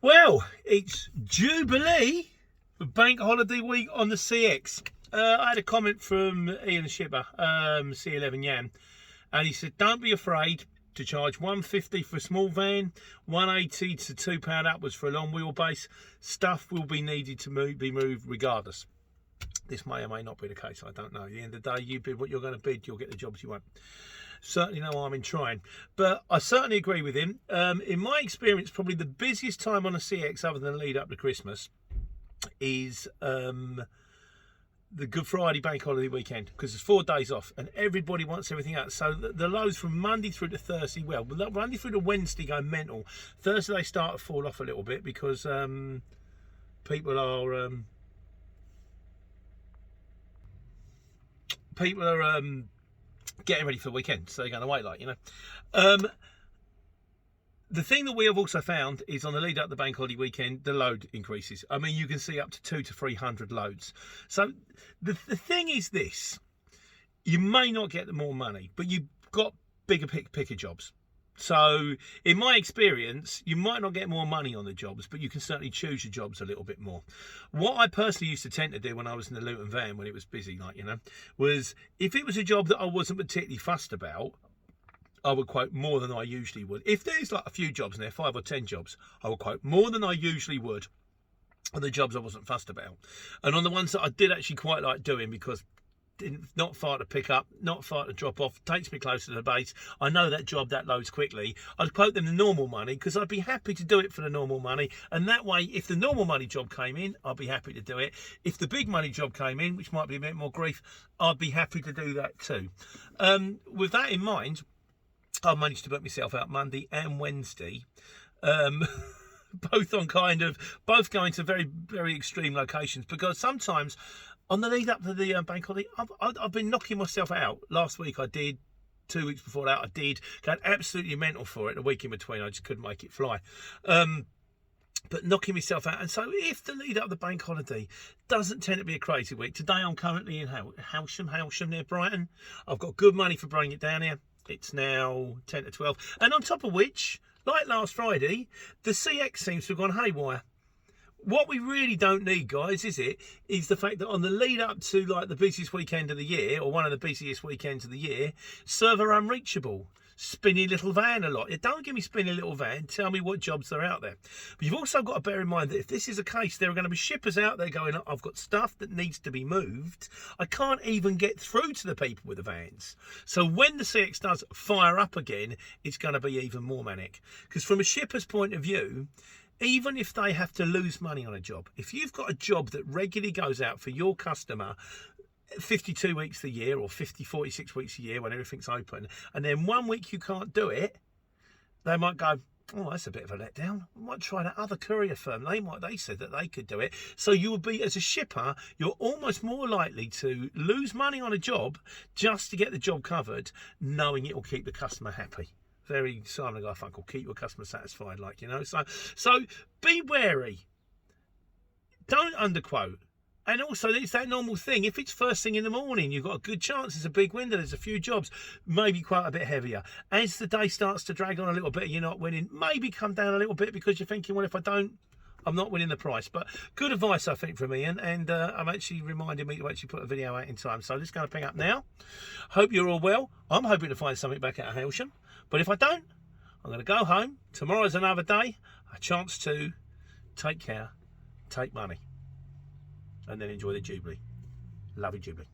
Well, it's Jubilee, bank holiday week on the CX. I had a comment from Ian Shipper, C11 Yan, and he said, don't be afraid to charge £150 for a small van, £180 to £2 upwards for a long wheelbase. Stuff will be needed to be moved regardless. This may or may not be the case, I don't know. At the end of the day, you bid what you're going to bid, you'll get the jobs you want. Certainly no harm in trying, but I certainly agree with him. In my experience, probably the busiest time on a CX other than the lead up to Christmas is the Good Friday bank holiday weekend, because there's 4 days off and everybody wants everything out. So the loads from Monday through to Thursday, well, Monday through to Wednesday go mental. Thursday they start to fall off a little bit because people are getting ready for the weekend, so they're going away, like, you know. The thing that we have also found is on the lead up to the bank holiday weekend, the load increases. I mean, you can see up to 200 to 300 loads. So the thing is this: you may not get the more money, but you've got bigger picker jobs. So in my experience, you might not get more money on the jobs, but you can certainly choose your jobs a little bit more. What I personally used to tend to do when I was in the Luton van, when it was busy, like, you know, was if it was a job that I wasn't particularly fussed about, I would quote more than I usually would. If there's like a few jobs in there, 5 or 10 jobs, I would quote more than I usually would on the jobs I wasn't fussed about. And on the ones that I did actually quite like doing, because not far to pick up, not far to drop off, takes me closer to the base, I know that job that loads quickly, I'd quote them the normal money, because I'd be happy to do it for the normal money. And that way, if the normal money job came in, I'd be happy to do it. If the big money job came in, which might be a bit more grief, I'd be happy to do that too. With that in mind, I managed to book myself out Monday and Wednesday, both going to very, very extreme locations, because sometimes on the lead up to the bank holiday, I've been knocking myself out. Last week I did, 2 weeks before that I did, got absolutely mental for it. The week in between I just couldn't make it fly. But knocking myself out. And so if the lead up to the bank holiday doesn't tend to be a crazy week, today I'm currently in Haulage near Brighton. I've got good money for bringing it down here. It's now 10 to 12. And on top of which, like last Friday, the CX seems to have gone haywire. What we really don't need, guys, is the fact that on the lead up to like the busiest weekend of the year, or one of the busiest weekends of the year, server unreachable, spinny little van a lot. Don't give me spinny little van, tell me what jobs are out there. But you've also got to bear in mind that if this is a case, there are going to be shippers out there going, I've got stuff that needs to be moved. I can't even get through to the people with the vans. So when the CX does fire up again, it's going to be even more manic. Because from a shipper's point of view, even if they have to lose money on a job, if you've got a job that regularly goes out for your customer 52 weeks a year, or 46 weeks a year when everything's open, and then 1 week you can't do it, they might go, oh, that's a bit of a letdown. I might try that other courier firm. They said that they could do it. So you will be, as a shipper, you're almost more likely to lose money on a job just to get the job covered, knowing it will keep the customer happy. Very Simon Garfunkel, keep your customer satisfied, like, you know. So be wary. Don't underquote. And also, it's that normal thing. If it's first thing in the morning, you've got a good chance. There's a big window. There's a few jobs. Maybe quite a bit heavier. As the day starts to drag on a little bit and you're not winning, maybe come down a little bit, because you're thinking, well, if I don't, I'm not winning the price. But good advice, I think, from Ian. And I'm actually reminding me to actually put a video out in time. So I'm just going to ping up now. Hope you're all well. I'm hoping to find something back at Haulage. But if I don't, I'm going to go home. Tomorrow's another day. A chance to take care, take money, and then enjoy the Jubilee. Love you, Jubilee.